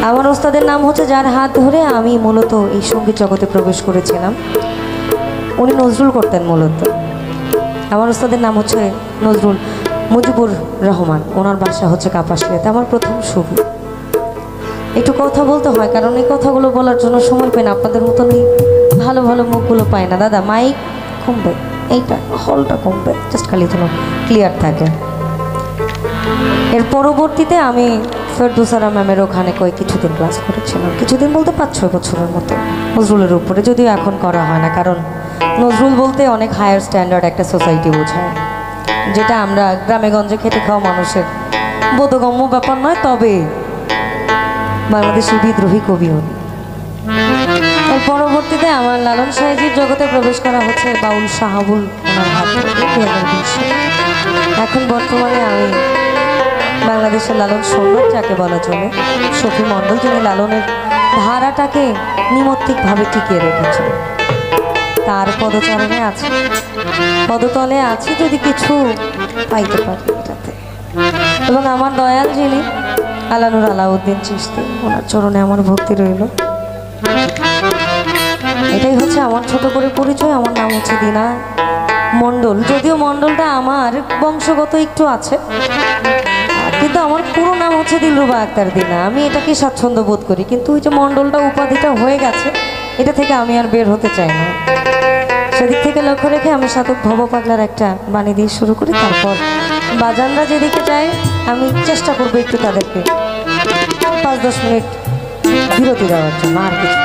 আমার ওস্তাদের নাম হচ্ছে, যার হাত ধরে আমি মূলত এই সঙ্গীত জগতে প্রবেশ করেছিলাম। উনি নজরুল করতেন মূলত। আমার ওস্তাদের নাম হচ্ছে নজরুল মুজিবুর রহমান, ওনার বাসা হচ্ছে কাপাসিয়াতে। আমার প্রথম শুরু। একটু কথা বলতে হয়, কারণ এই কথাগুলো বলার জন্য সময় পাই না, আপনাদের মতন এই ভালো ভালো মুখগুলো পায় না। দাদা মাইক কমবে, এইটা হলটা কমবে, জাস্ট খালি যেন ক্লিয়ার থাকে। এর পরবর্তীতে আমি ফেরদৌসারা ম্যামের ওখানে কিছুদিন ক্লাস করেছিলাম, কিছুদিন বলতে 5-6 বছরের মতো নজরুলের উপরে, যদিও এখন করা হয় না, কারণ নজরুল বলতে অনেক হায়ার স্ট্যান্ডার্ড একটা সোসাইটি বোঝায়, যেটা আমরা গ্রামে গঞ্জে খেটে খাওয়া মানুষের বোধগম্য ব্যাপার নয়। তবে বাংলাদেশের বিদ্রোহী কবি উনি। এর পরবর্তীতে আমার লালন সাহেজির জগতে প্রবেশ করা হচ্ছে বাউল শাহাবুল ওনার হাত ধরে 2020। এখন বর্তমানে আমি বাংলাদেশের লালন সম্রাট যাকে বলা চলে, শফি মণ্ডল, যিনি লালনের ধারাটাকে নিমত্তিকভাবে টিকিয়ে রেখেছেন, তার পদচারণে আছে, পদতলে আছি, যদি কিছু পাইতে পারি এটাতে। এবং আমার দয়াল যিনি আলানুর আলাউদ্দিন চিশতি, ওনার চরণে আমার ভক্তি রইল। এটাই হচ্ছে আমার ছোট করে পরিচয়। আমার নাম হচ্ছে দিনা মণ্ডল, যদিও মণ্ডলটা আমার বংশগত একটু আছে, কিন্তু আমার পুরো নাম হচ্ছে দিলরুবা আক্তার দিনা। আমি এটাকে স্বাচ্ছন্দ্য বোধ করি, কিন্তু ওই যে মণ্ডলটা উপাধিটা হয়ে গেছে, এটা থেকে আমি আর বের হতে চাই না। সেদিক থেকে লক্ষ্য রেখে আমি সাধক ভব পাগলার একটা বাণী দিয়ে শুরু করি, তারপর বাজানরা যেদিকে যায় আমি চেষ্টা করবো একটু তাদেরকে 5-10 মিনিট বিরতি দেওয়ার জন্য, আর কিছু।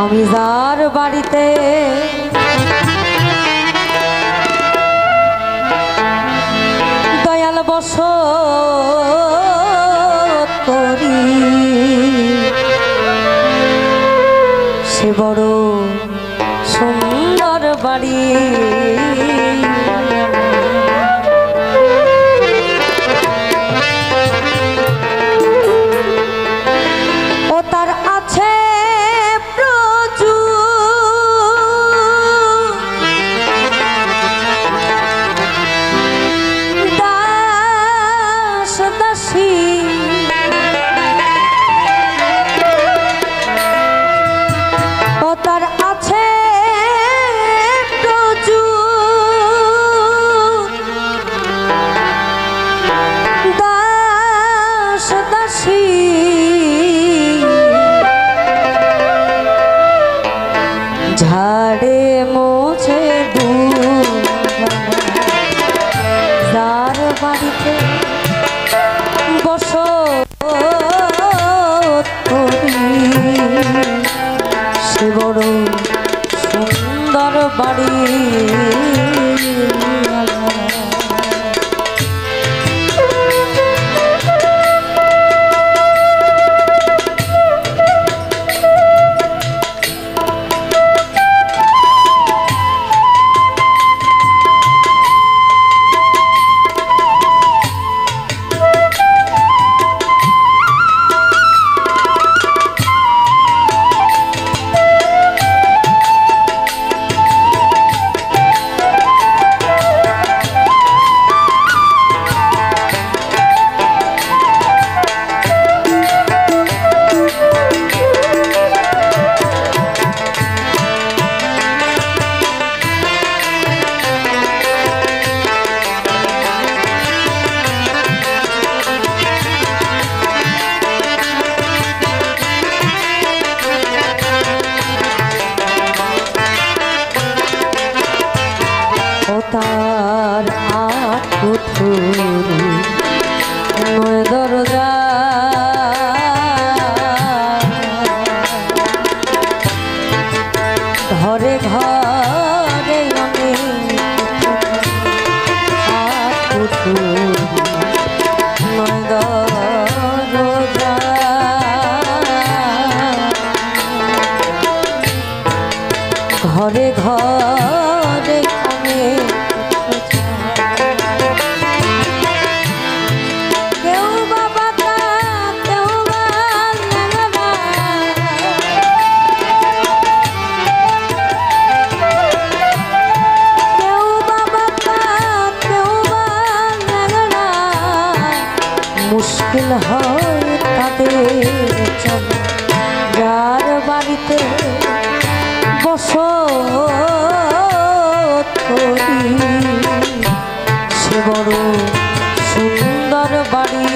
আমি যার বাড়িতে দয়াল বসত করি, সে বড় সুন্দর বাড়ি। ও তার আছে ঝাড়ে মোছে যার বাড়িতে বসত করি, সে বড় সুন্দর বাড়ি। তার আট কুঠুরি নয় দরজা, ঘরে ঘরে আট কুঠুরি নয় দরজা, ঘরে ঘরে কেউ বাবা মুশকিল হয় তাদের চলা, যার বাড়িতে বসত করি সে বড় সুন্দর বাড়ি।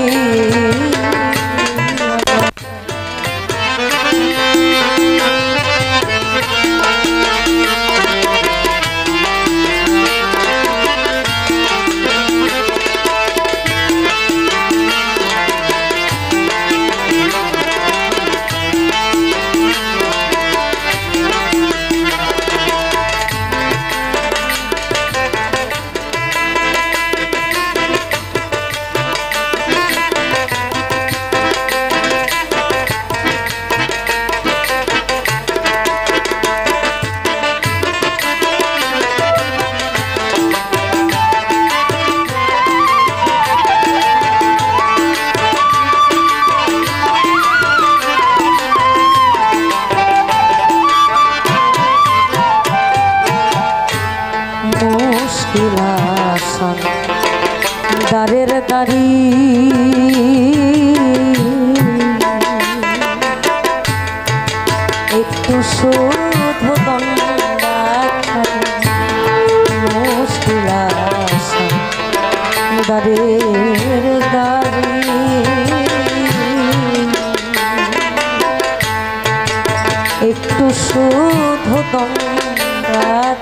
দারের দাড়ি একটু শুধু মুশকিল দারের দাড়ি একটু শুধু দণ্ডাত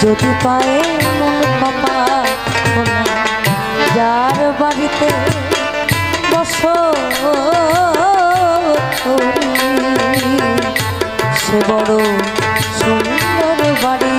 যদি পায়ে মন পাপা যার বাড়িতে বসত করি সে বড় সুন্দর বাড়ি।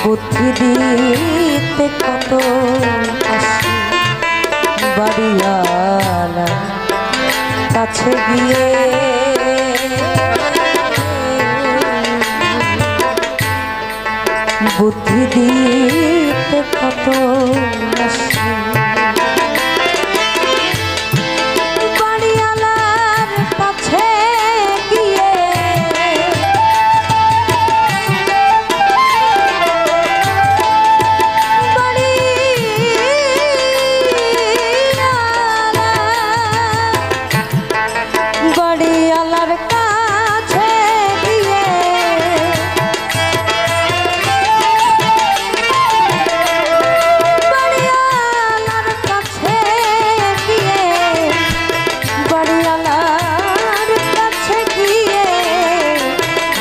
বুদ্ধি দিতে কত আসি বাড়িওয়ালা কাছে গিয়ে বুদ্ধি দিতে কত আসি বাড়িওয়ালার কাছে গিয়ে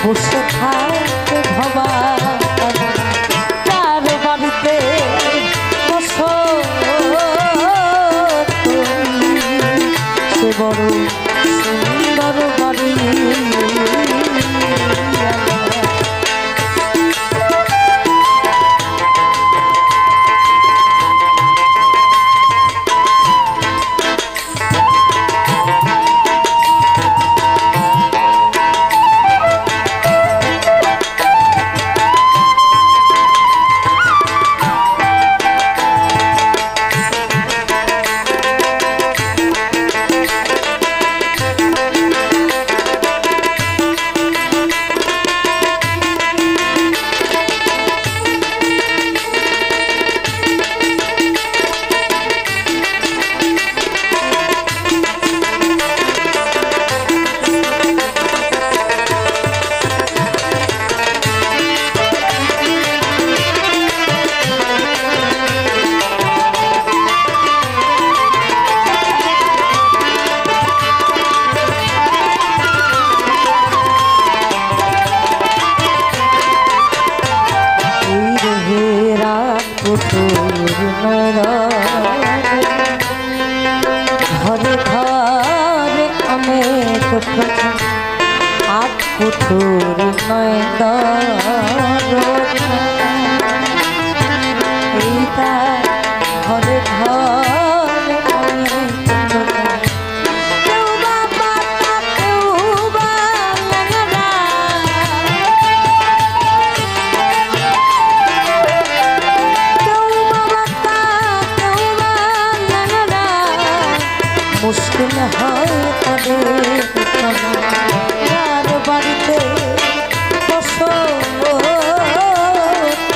বসে থাকতে ভবা তার বাড়িতে সে বড় সুন্দর বাড়ি। কুঠুর ঘরে ঘরে অনেক প্রথম আট কুঠুর এইটা ঘরে ঘরে অনেক প্রথম কেউ বা পাতা কেউ বা ল্যাংড়া মুশকিল হয় তাদের যার বাড়িতে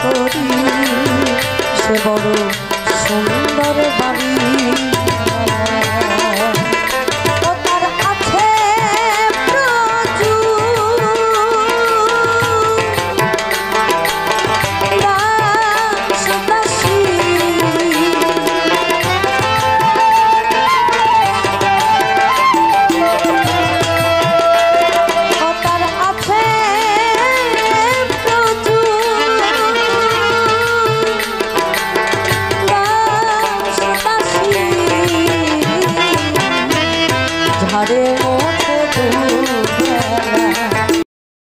করি সে বড় সুন্দর বাড়ি তার আছে প্রচুর দাসী ঝাড়ে